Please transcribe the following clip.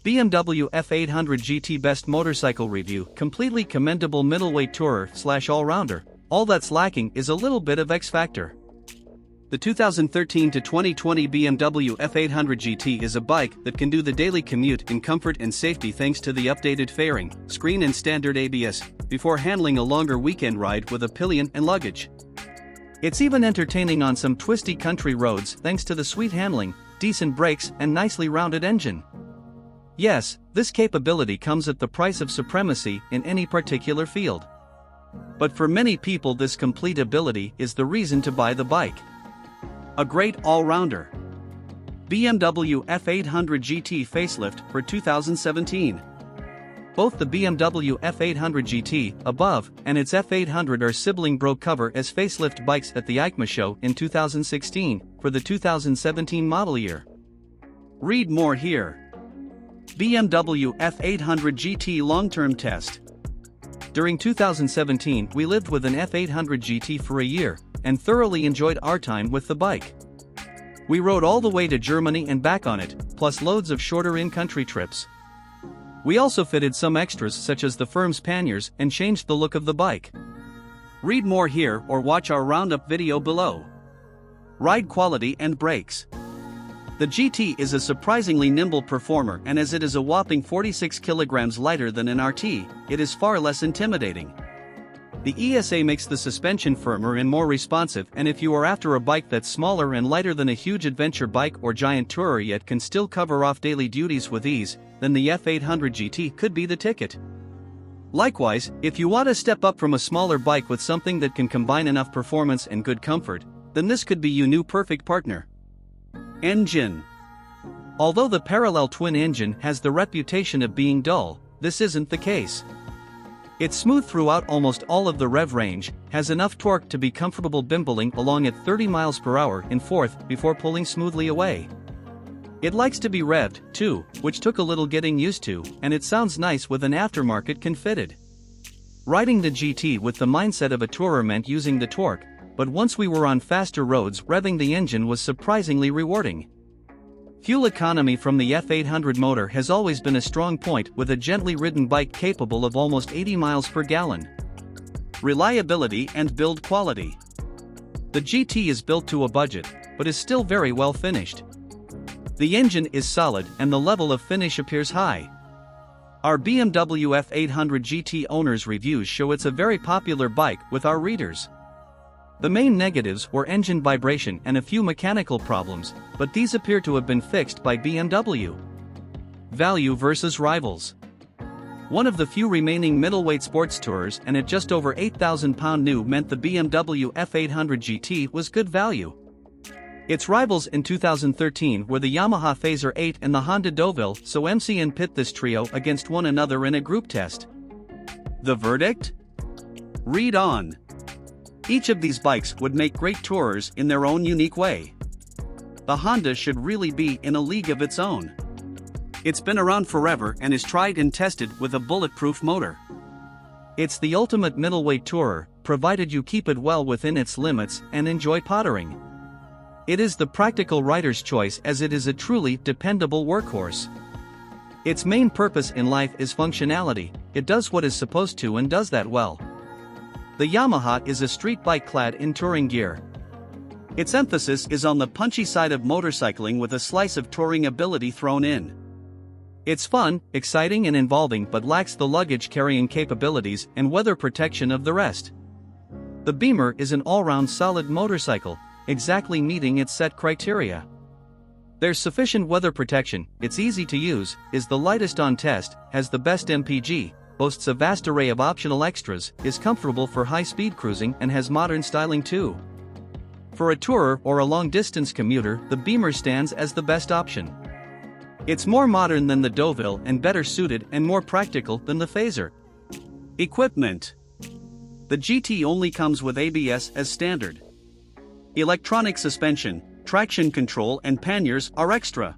BMW F800 GT Best Motorcycle Review. Completely commendable middleweight tourer/all-rounder. All that's lacking is a little bit of X factor. The 2013 to 2020 BMW F800 GT is a bike that can do the daily commute in comfort and safety thanks to the updated fairing, screen and standard ABS, before handling a longer weekend ride with a pillion and luggage. It's even entertaining on some twisty country roads thanks to the sweet handling, decent brakes and nicely rounded engine. Yes, this capability comes at the price of supremacy in any particular field. But for many people this complete ability is the reason to buy the bike. A great all-rounder. BMW F800 GT facelift for 2017. Both the BMW F800 GT above and its F800 are sibling broke cover as facelift bikes at the EICMA show in 2016 for the 2017 model year. Read more here. BMW F800 GT long-term test. During 2017 we lived with an F800 GT for a year and thoroughly enjoyed our time with the bike. We rode all the way to Germany and back on it, plus loads of shorter in-country trips. We also fitted some extras such as the firm's panniers and changed the look of the bike. Read more here or watch our roundup video below. Ride quality and brakes. The GT is a surprisingly nimble performer, and as it is a whopping 46 kilograms lighter than an RT, it is far less intimidating. The ESA makes the suspension firmer and more responsive, and if you are after a bike that's smaller and lighter than a huge adventure bike or giant tourer yet can still cover off daily duties with ease, then the F800 GT could be the ticket. Likewise, if you want to step up from a smaller bike with something that can combine enough performance and good comfort, then this could be your new perfect partner. Engine. Although the parallel twin engine has the reputation of being dull, this isn't the case. It's smooth throughout almost all of the rev range, has enough torque to be comfortable bimbling along at 30 miles per hour in fourth before pulling smoothly away. It likes to be revved, too, which took a little getting used to, and it sounds nice with an aftermarket con fitted. Riding the GT with the mindset of a tourer meant using the torque, but once we were on faster roads revving the engine was surprisingly rewarding. Fuel economy from the F800 motor has always been a strong point with a gently ridden bike capable of almost 80 miles per gallon. Reliability and build quality. The GT is built to a budget, but is still very well finished. The engine is solid and the level of finish appears high. Our BMW F800 GT owners' reviews show it's a very popular bike with our readers. The main negatives were engine vibration and a few mechanical problems, but these appear to have been fixed by BMW. Value versus rivals. One of the few remaining middleweight sports tourers, and at just over £8,000 new, meant the BMW F800 GT was good value. Its rivals in 2013 were the Yamaha Phaser 8 and the Honda Deauville, so MC pit this trio against one another in a group test. The verdict? Read on. Each of these bikes would make great tourers in their own unique way. The Honda should really be in a league of its own. It's been around forever and is tried and tested with a bulletproof motor. It's the ultimate middleweight tourer, provided you keep it well within its limits and enjoy pottering. It is the practical rider's choice as it is a truly dependable workhorse. Its main purpose in life is functionality. It does what is supposed to and does that well. The Yamaha is a street bike clad in touring gear. Its emphasis is on the punchy side of motorcycling with a slice of touring ability thrown in. It's fun, exciting and involving but lacks the luggage carrying capabilities and weather protection of the rest. The Beamer is an all-round solid motorcycle, exactly meeting its set criteria. There's sufficient weather protection, it's easy to use, is the lightest on test, has the best MPG, boasts a vast array of optional extras, is comfortable for high-speed cruising and has modern styling too. For a tourer or a long-distance commuter, the Beamer stands as the best option. It's more modern than the Deauville and better suited and more practical than the Phaser. Equipment. The GT only comes with ABS as standard. Electronic suspension, traction control and panniers are extra.